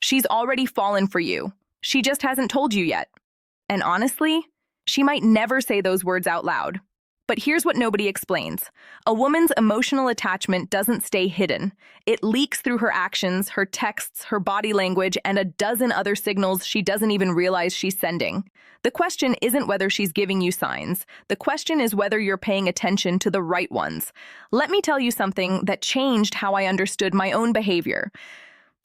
She's already fallen for you. She just hasn't told you yet. And honestly, she might never say those words out loud. But here's what nobody explains. A woman's emotional attachment doesn't stay hidden. It leaks through her actions, her texts, her body language, and a dozen other signals she doesn't even realize she's sending. The question isn't whether she's giving you signs. The question is whether you're paying attention to the right ones. Let me tell you something that changed how I understood my own behavior.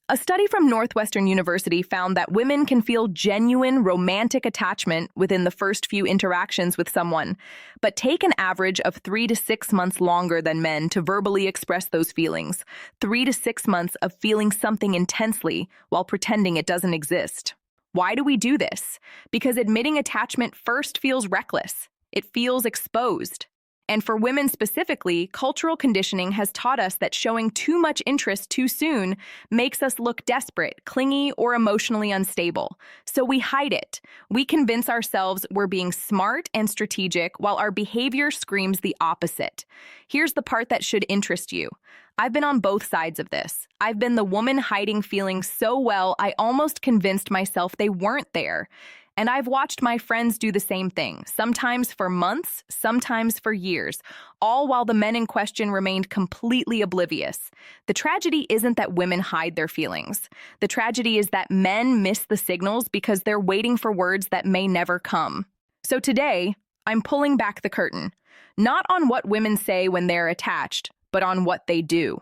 A study from Northwestern University found that women can feel genuine romantic attachment within the first few interactions with someone, but take an average of 3 to 6 months longer than men to verbally express those feelings. 3 to 6 months of feeling something intensely while pretending it doesn't exist. Why do we do this? Because admitting attachment first feels reckless. It feels exposed. And for women specifically, cultural conditioning has taught us that showing too much interest too soon makes us look desperate, clingy, or emotionally unstable. So we hide it. We convince ourselves we're being smart and strategic while our behavior screams the opposite. Here's the part that should interest you. I've been on both sides of this. I've been the woman hiding feelings so well I almost convinced myself they weren't there. And I've watched my friends do the same thing, sometimes for months, sometimes for years, all while the men in question remained completely oblivious. The tragedy isn't that women hide their feelings. The tragedy is that men miss the signals because they're waiting for words that may never come. So today, I'm pulling back the curtain, not on what women say when they're attached, but on what they do.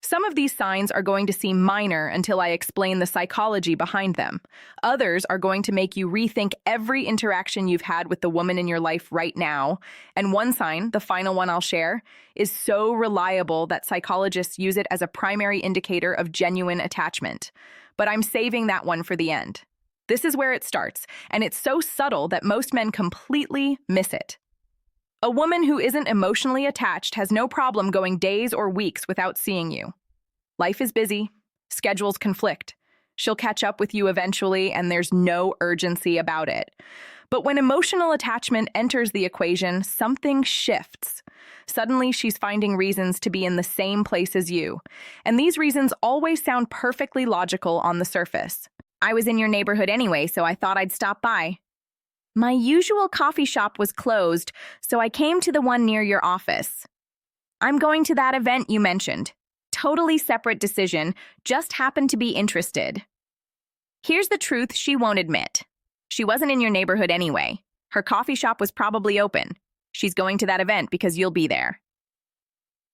Some of these signs are going to seem minor until I explain the psychology behind them. Others are going to make you rethink every interaction you've had with the woman in your life right now. And one sign, the final one I'll share, is so reliable that psychologists use it as a primary indicator of genuine attachment. But I'm saving that one for the end. This is where it starts, and it's so subtle that most men completely miss it. A woman who isn't emotionally attached has no problem going days or weeks without seeing you. Life is busy, schedules conflict. She'll catch up with you eventually, and there's no urgency about it. But when emotional attachment enters the equation, something shifts. Suddenly, she's finding reasons to be in the same place as you. And these reasons always sound perfectly logical on the surface. I was in your neighborhood anyway, so I thought I'd stop by. My usual coffee shop was closed, so I came to the one near your office. I'm going to that event you mentioned. Totally separate decision, just happened to be interested. Here's the truth she won't admit. She wasn't in your neighborhood anyway. Her coffee shop was probably open. She's going to that event because you'll be there.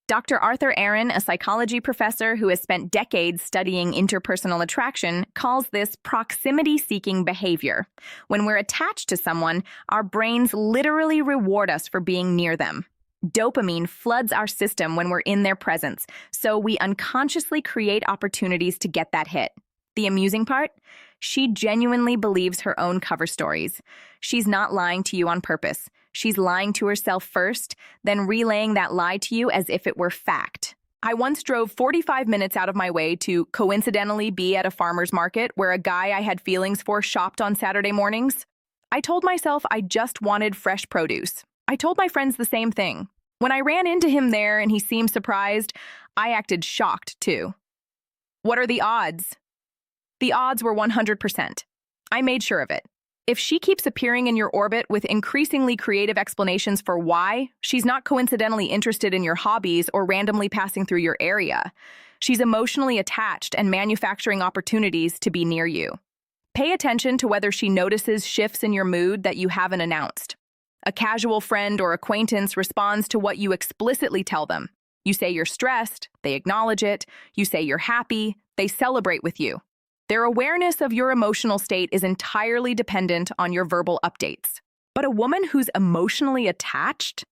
Dr. Arthur Aron, a psychology professor who has spent decades studying interpersonal attraction, calls this proximity-seeking behavior. When we're attached to someone, our brains literally reward us for being near them. Dopamine floods our system when we're in their presence, so we unconsciously create opportunities to get that hit. The amusing part? She genuinely believes her own cover stories. She's not lying to you on purpose. She's lying to herself first, then relaying that lie to you as if it were fact. I once drove 45 minutes out of my way to coincidentally be at a farmer's market where a guy I had feelings for shopped on Saturday mornings. I told myself I just wanted fresh produce. I told my friends the same thing. When I ran into him there and he seemed surprised, I acted shocked too. What are the odds? The odds were 100%. I made sure of it. If she keeps appearing in your orbit with increasingly creative explanations for why, she's not coincidentally interested in your hobbies or randomly passing through your area. She's emotionally attached and manufacturing opportunities to be near you. Pay attention to whether she notices shifts in your mood that you haven't announced. A casual friend or acquaintance responds to what you explicitly tell them. You say you're stressed, they acknowledge it. You say you're happy, they celebrate with you. Their awareness of your emotional state is entirely dependent on your verbal updates. But a woman who's emotionally attached?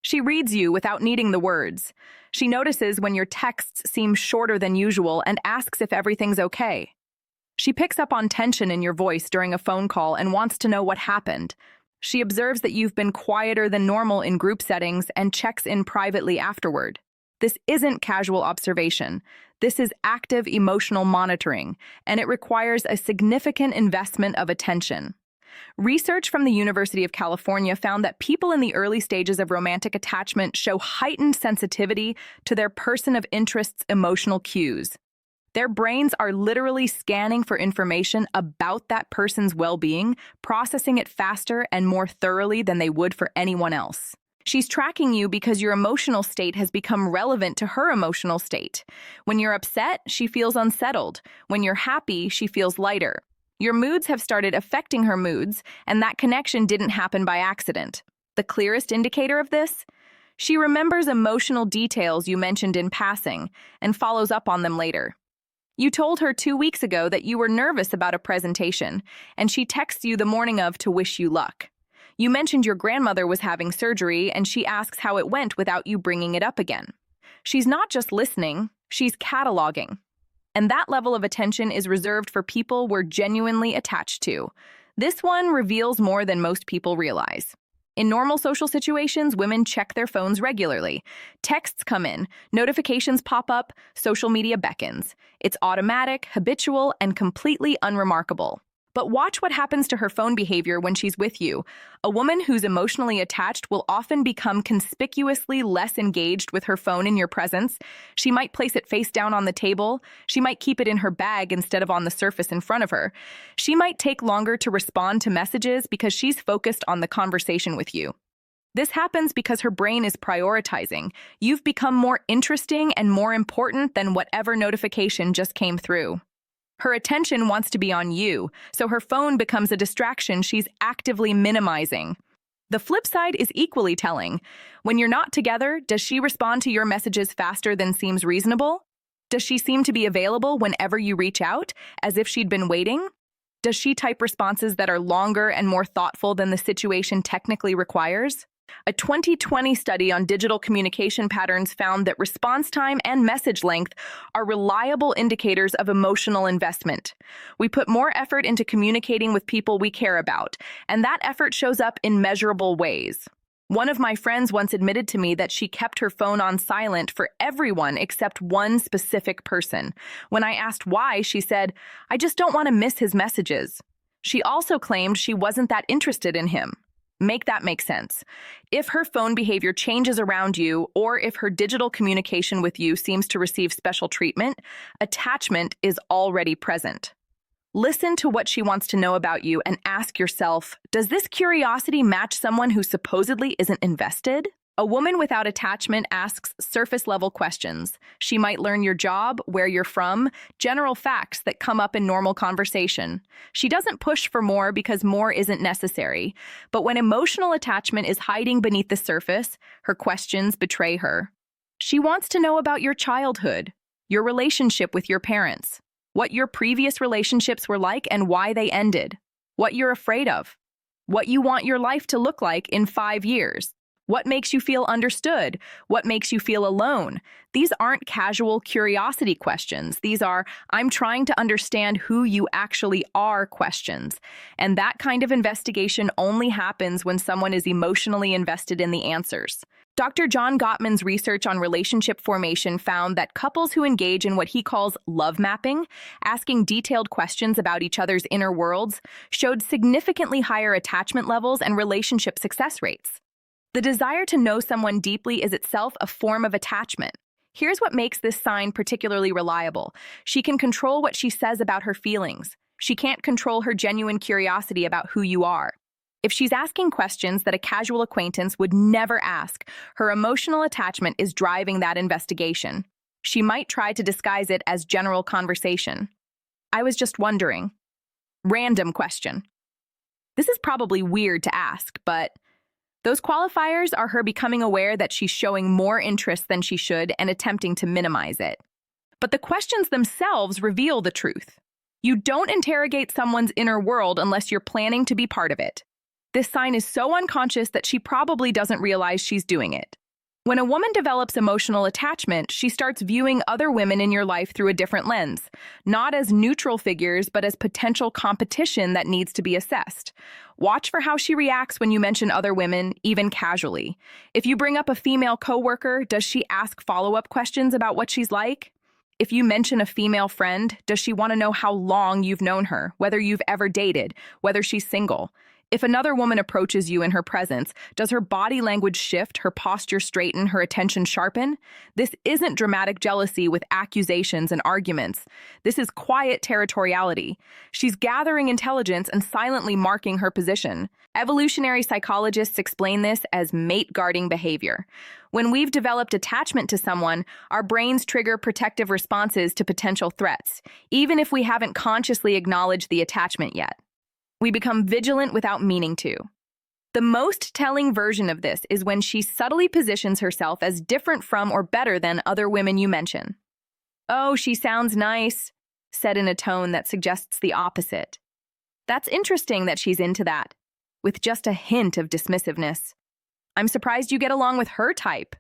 She reads you without needing the words. She notices when your texts seem shorter than usual and asks if everything's okay. She picks up on tension in your voice during a phone call and wants to know what happened. She observes that you've been quieter than normal in group settings and checks in privately afterward. This isn't casual observation. This is active emotional monitoring, and it requires a significant investment of attention. Research from the University of California found that people in the early stages of romantic attachment show heightened sensitivity to their person of interest's emotional cues. Their brains are literally scanning for information about that person's well-being, processing it faster and more thoroughly than they would for anyone else. She's tracking you because your emotional state has become relevant to her emotional state. When you're upset, she feels unsettled. When you're happy, she feels lighter. Your moods have started affecting her moods, and that connection didn't happen by accident. The clearest indicator of this? She remembers emotional details you mentioned in passing and follows up on them later. You told her 2 weeks ago that you were nervous about a presentation, and she texts you the morning of to wish you luck. You mentioned your grandmother was having surgery, and she asks how it went without you bringing it up again. She's not just listening, she's cataloging. And that level of attention is reserved for people we're genuinely attached to. This one reveals more than most people realize. In normal social situations, women check their phones regularly. Texts come in, notifications pop up, social media beckons. It's automatic, habitual, and completely unremarkable. But watch what happens to her phone behavior when she's with you. A woman who's emotionally attached will often become conspicuously less engaged with her phone in your presence. She might place it face down on the table. She might keep it in her bag instead of on the surface in front of her. She might take longer to respond to messages because she's focused on the conversation with you. This happens because her brain is prioritizing. You've become more interesting and more important than whatever notification just came through. Her attention wants to be on you, so her phone becomes a distraction she's actively minimizing. The flip side is equally telling. When you're not together, does she respond to your messages faster than seems reasonable? Does she seem to be available whenever you reach out, as if she'd been waiting? Does she type responses that are longer and more thoughtful than the situation technically requires? A 2020 study on digital communication patterns found that response time and message length are reliable indicators of emotional investment. We put more effort into communicating with people we care about, and that effort shows up in measurable ways. One of my friends once admitted to me that she kept her phone on silent for everyone except one specific person. When I asked why, she said, "I just don't want to miss his messages." She also claimed she wasn't that interested in him. Make that make sense. If her phone behavior changes around you, or if her digital communication with you seems to receive special treatment, attachment is already present. Listen to what she wants to know about you and ask yourself, does this curiosity match someone who supposedly isn't invested? A woman without attachment asks surface-level questions. She might learn your job, where you're from, general facts that come up in normal conversation. She doesn't push for more because more isn't necessary. But when emotional attachment is hiding beneath the surface, her questions betray her. She wants to know about your childhood, your relationship with your parents, what your previous relationships were like and why they ended, what you're afraid of, what you want your life to look like in 5 years. What makes you feel understood? What makes you feel alone? These aren't casual curiosity questions. These are, I'm trying to understand who you actually are questions. And that kind of investigation only happens when someone is emotionally invested in the answers. Dr. John Gottman's research on relationship formation found that couples who engage in what he calls love mapping, asking detailed questions about each other's inner worlds, showed significantly higher attachment levels and relationship success rates. The desire to know someone deeply is itself a form of attachment. Here's what makes this sign particularly reliable. She can control what she says about her feelings. She can't control her genuine curiosity about who you are. If she's asking questions that a casual acquaintance would never ask, her emotional attachment is driving that investigation. She might try to disguise it as general conversation. I was just wondering. Random question. This is probably weird to ask, but those qualifiers are her becoming aware that she's showing more interest than she should and attempting to minimize it. But the questions themselves reveal the truth. You don't interrogate someone's inner world unless you're planning to be part of it. This sign is so unconscious that she probably doesn't realize she's doing it. When a woman develops emotional attachment, she starts viewing other women in your life through a different lens, not as neutral figures, but as potential competition that needs to be assessed. Watch for how she reacts when you mention other women, even casually. If you bring up a female coworker, does she ask follow-up questions about what she's like? If you mention a female friend, does she want to know how long you've known her, whether you've ever dated, whether she's single? If another woman approaches you in her presence, does her body language shift, her posture straighten, her attention sharpen? This isn't dramatic jealousy with accusations and arguments. This is quiet territoriality. She's gathering intelligence and silently marking her position. Evolutionary psychologists explain this as mate-guarding behavior. When we've developed attachment to someone, our brains trigger protective responses to potential threats, even if we haven't consciously acknowledged the attachment yet. We become vigilant without meaning to. The most telling version of this is when she subtly positions herself as different from or better than other women you mention. "Oh, she sounds nice," said in a tone that suggests the opposite. That's interesting that she's into that, with just a hint of dismissiveness. "I'm surprised you get along with her type,"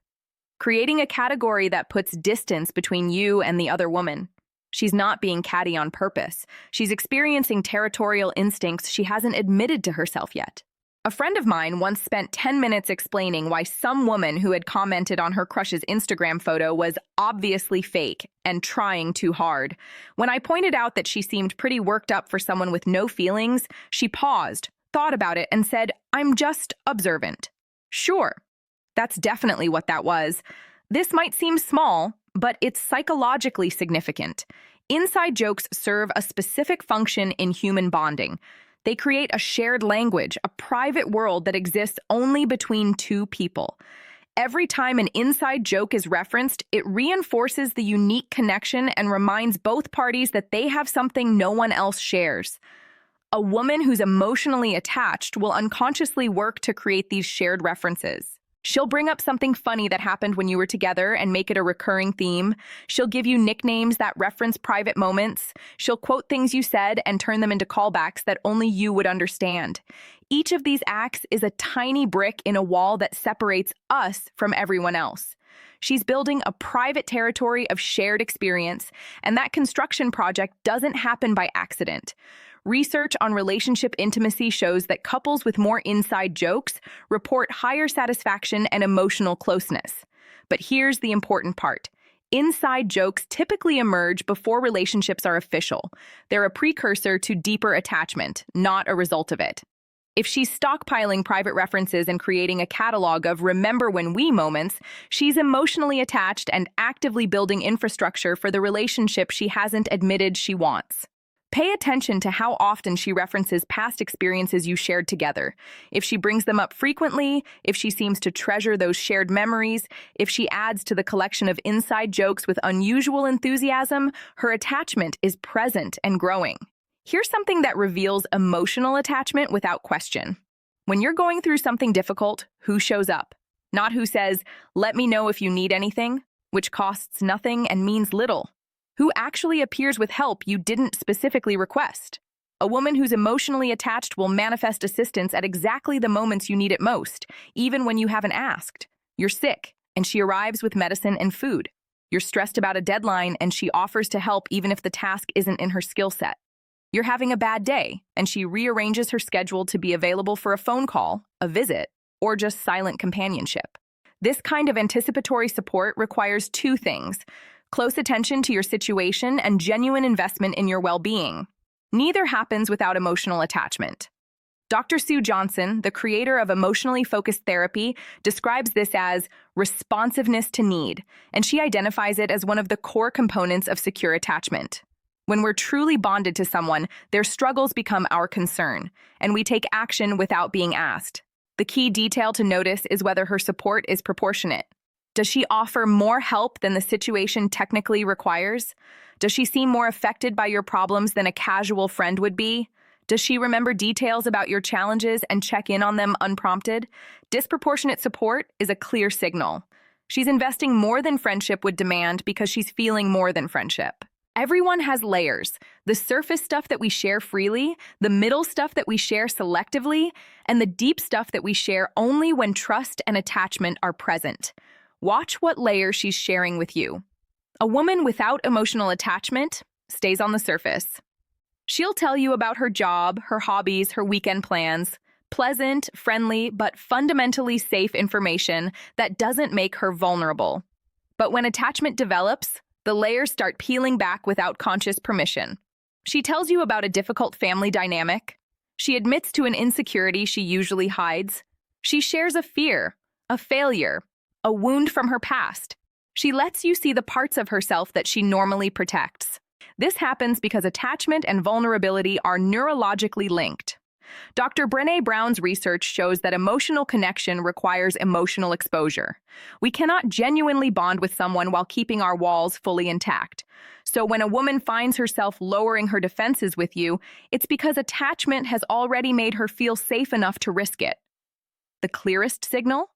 creating a category that puts distance between you and the other woman. She's not being catty on purpose. She's experiencing territorial instincts she hasn't admitted to herself yet. A friend of mine once spent 10 minutes explaining why some woman who had commented on her crush's Instagram photo was obviously fake and trying too hard. When I pointed out that she seemed pretty worked up for someone with no feelings, she paused, thought about it, and said, "I'm just observant." Sure, that's definitely what that was. This might seem small, but it's psychologically significant. Inside jokes serve a specific function in human bonding. They create a shared language, a private world that exists only between two people. Every time an inside joke is referenced, it reinforces the unique connection and reminds both parties that they have something no one else shares. A woman who's emotionally attached will unconsciously work to create these shared references. She'll bring up something funny that happened when you were together and make it a recurring theme. She'll give you nicknames that reference private moments. She'll quote things you said and turn them into callbacks that only you would understand. Each of these acts is a tiny brick in a wall that separates us from everyone else. She's building a private territory of shared experience, and that construction project doesn't happen by accident. Research on relationship intimacy shows that couples with more inside jokes report higher satisfaction and emotional closeness. But here's the important part. Inside jokes typically emerge before relationships are official. They're a precursor to deeper attachment, not a result of it. If she's stockpiling private references and creating a catalog of remember when we moments, she's emotionally attached and actively building infrastructure for the relationship she hasn't admitted she wants. Pay attention to how often she references past experiences you shared together. If she brings them up frequently, if she seems to treasure those shared memories, if she adds to the collection of inside jokes with unusual enthusiasm, her attachment is present and growing. Here's something that reveals emotional attachment without question. When you're going through something difficult, who shows up? Not who says, "Let me know if you need anything," which costs nothing and means little. Who actually appears with help you didn't specifically request? A woman who's emotionally attached will manifest assistance at exactly the moments you need it most, even when you haven't asked. You're sick, and she arrives with medicine and food. You're stressed about a deadline, and she offers to help even if the task isn't in her skill set. You're having a bad day, and she rearranges her schedule to be available for a phone call, a visit, or just silent companionship. This kind of anticipatory support requires two things: close attention to your situation and genuine investment in your well-being. Neither happens without emotional attachment. Dr. Sue Johnson, the creator of emotionally focused therapy, describes this as responsiveness to need, and she identifies it as one of the core components of secure attachment. When we're truly bonded to someone, their struggles become our concern, and we take action without being asked. The key detail to notice is whether her support is proportionate. Does she offer more help than the situation technically requires? Does she seem more affected by your problems than a casual friend would be? Does she remember details about your challenges and check in on them unprompted? Disproportionate support is a clear signal. She's investing more than friendship would demand because she's feeling more than friendship. Everyone has layers: the surface stuff that we share freely, the middle stuff that we share selectively, and the deep stuff that we share only when trust and attachment are present. Watch what layer she's sharing with you. A woman without emotional attachment stays on the surface. She'll tell you about her job, her hobbies, her weekend plans. Pleasant, friendly, but fundamentally safe information that doesn't make her vulnerable. But when attachment develops, the layers start peeling back without conscious permission. She tells you about a difficult family dynamic, She admits to an insecurity she usually hides. She shares a fear, a failure, a wound from her past. She lets you see the parts of herself that she normally protects. This happens because attachment and vulnerability are neurologically linked. Dr. Brené Brown's research shows that emotional connection requires emotional exposure. We cannot genuinely bond with someone while keeping our walls fully intact. So when a woman finds herself lowering her defenses with you, it's because attachment has already made her feel safe enough to risk it. The clearest signal?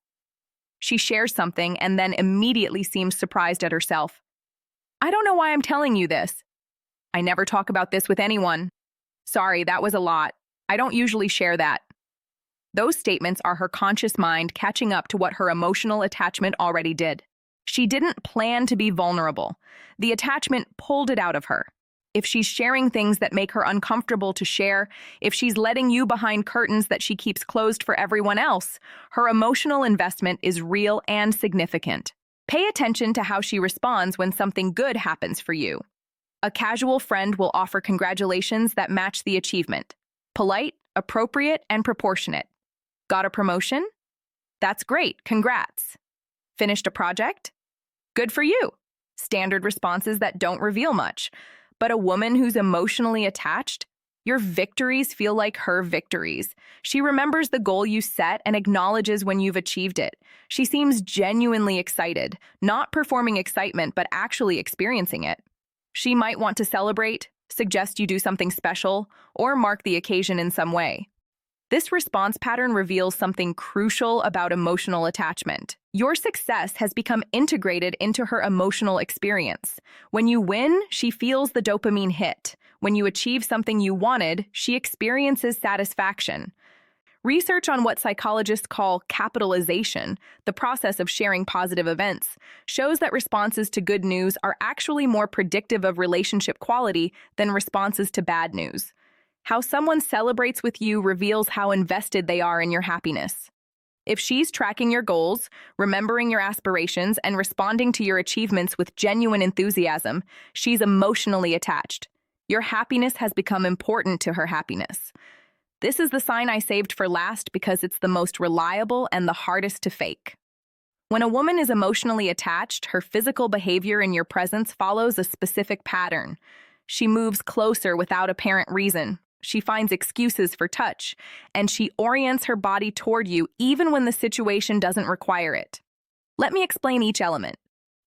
She shares something and then immediately seems surprised at herself. I don't know why I'm telling you this. I never talk about this with anyone. Sorry, that was a lot. I don't usually share that. Those statements are her conscious mind catching up to what her emotional attachment already did. She didn't plan to be vulnerable. The attachment pulled it out of her. If she's sharing things that make her uncomfortable to share, if she's letting you behind curtains that she keeps closed for everyone else, her emotional investment is real and significant. Pay attention to how she responds when something good happens for you. A casual friend will offer congratulations that match the achievement. Polite, appropriate, and proportionate. Got a promotion? That's great, congrats. Finished a project? Good for you. Standard responses that don't reveal much. But a woman who's emotionally attached, your victories feel like her victories. She remembers the goal you set and acknowledges when you've achieved it. She seems genuinely excited, not performing excitement, but actually experiencing it. She might want to celebrate, suggest you do something special, or mark the occasion in some way. This response pattern reveals something crucial about emotional attachment. Your success has become integrated into her emotional experience. When you win, she feels the dopamine hit. When you achieve something you wanted, she experiences satisfaction. Research on what psychologists call capitalization, the process of sharing positive events, shows that responses to good news are actually more predictive of relationship quality than responses to bad news. How someone celebrates with you reveals how invested they are in your happiness. If she's tracking your goals, remembering your aspirations, and responding to your achievements with genuine enthusiasm, she's emotionally attached. Your happiness has become important to her happiness. This is the sign I saved for last because it's the most reliable and the hardest to fake. When a woman is emotionally attached, her physical behavior in your presence follows a specific pattern. She moves closer without apparent reason. She finds excuses for touch, and she orients her body toward you even when the situation doesn't require it. Let me explain each element.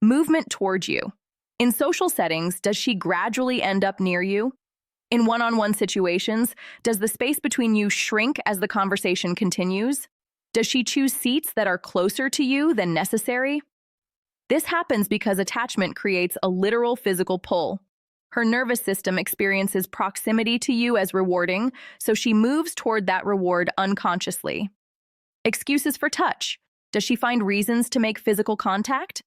Movement toward you. In social settings, does she gradually end up near you? In one-on-one situations, does the space between you shrink as the conversation continues? Does she choose seats that are closer to you than necessary? This happens because attachment creates a literal physical pull. Her nervous system experiences proximity to you as rewarding, so she moves toward that reward unconsciously. Excuses for touch. Does she find reasons to make physical contact?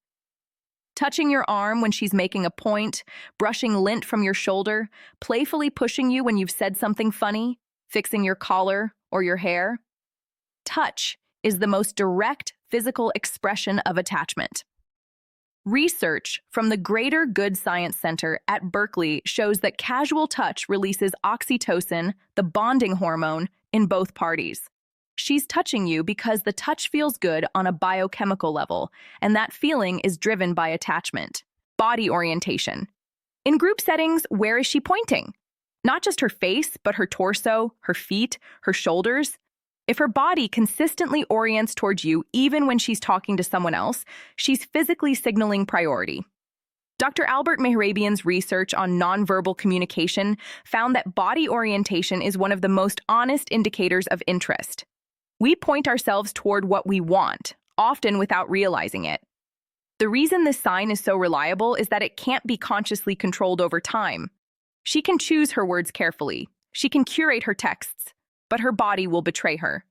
Touching your arm when she's making a point, brushing lint from your shoulder, playfully pushing you when you've said something funny, fixing your collar or your hair. Touch is the most direct physical expression of attachment. Research from the Greater Good Science Center at Berkeley shows that casual touch releases oxytocin, the bonding hormone, in both parties. She's touching you because the touch feels good on a biochemical level, and that feeling is driven by attachment. Body orientation. In group settings, where is she pointing? Not just her face, but her torso, her feet, her shoulders. If her body consistently orients towards you even when she's talking to someone else, she's physically signaling priority. Dr. Albert Mehrabian's research on nonverbal communication found that body orientation is one of the most honest indicators of interest. We point ourselves toward what we want, often without realizing it. The reason this sign is so reliable is that it can't be consciously controlled over time. She can choose her words carefully. She can curate her texts, but her body will betray her.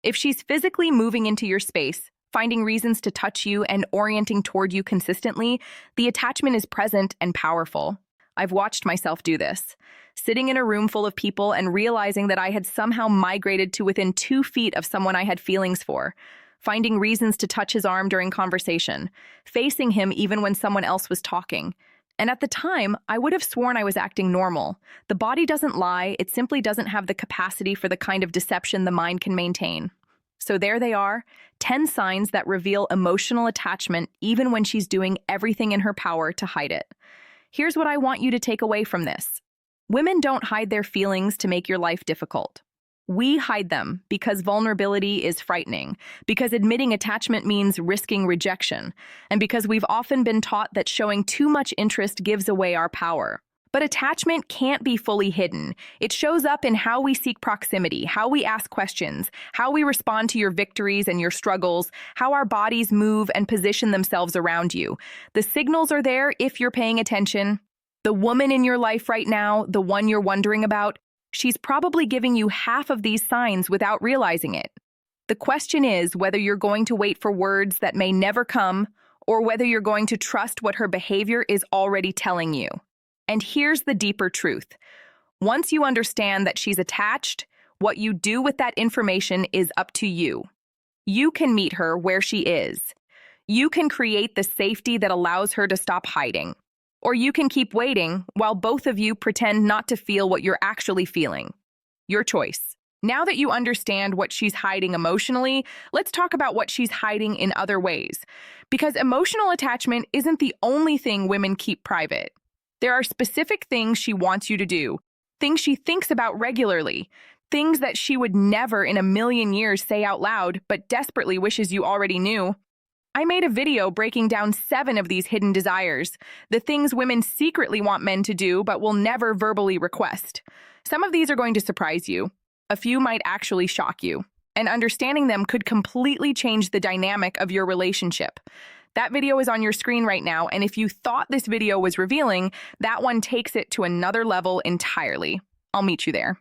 If she's physically moving into your space, finding reasons to touch you and orienting toward you consistently, the attachment is present and powerful. I've watched myself do this, sitting in a room full of people and realizing that I had somehow migrated to within 2 feet of someone I had feelings for, finding reasons to touch his arm during conversation, facing him even when someone else was talking. And at the time, I would have sworn I was acting normal. The body doesn't lie, it simply doesn't have the capacity for the kind of deception the mind can maintain. So there they are, 10 signs that reveal emotional attachment even when she's doing everything in her power to hide it. Here's what I want you to take away from this. Women don't hide their feelings to make your life difficult. We hide them because vulnerability is frightening, because admitting attachment means risking rejection, and because we've often been taught that showing too much interest gives away our power. But attachment can't be fully hidden. It shows up in how we seek proximity, how we ask questions, how we respond to your victories and your struggles, how our bodies move and position themselves around you. The signals are there if you're paying attention. The woman in your life right now, the one you're wondering about, she's probably giving you half of these signs without realizing it. The question is whether you're going to wait for words that may never come, or whether you're going to trust what her behavior is already telling you. And here's the deeper truth. Once you understand that she's attached, what you do with that information is up to you. You can meet her where she is. You can create the safety that allows her to stop hiding. Or you can keep waiting while both of you pretend not to feel what you're actually feeling. Your choice. Now that you understand what she's hiding emotionally, let's talk about what she's hiding in other ways. Because emotional attachment isn't the only thing women keep private. There are specific things she wants you to do, things she thinks about regularly, things that she would never in a million years say out loud, but desperately wishes you already knew. I made a video breaking down 7 of these hidden desires, the things women secretly want men to do but will never verbally request. Some of these are going to surprise you. A few might actually shock you. And understanding them could completely change the dynamic of your relationship. That video is on your screen right now, and if you thought this video was revealing, that one takes it to another level entirely. I'll meet you there.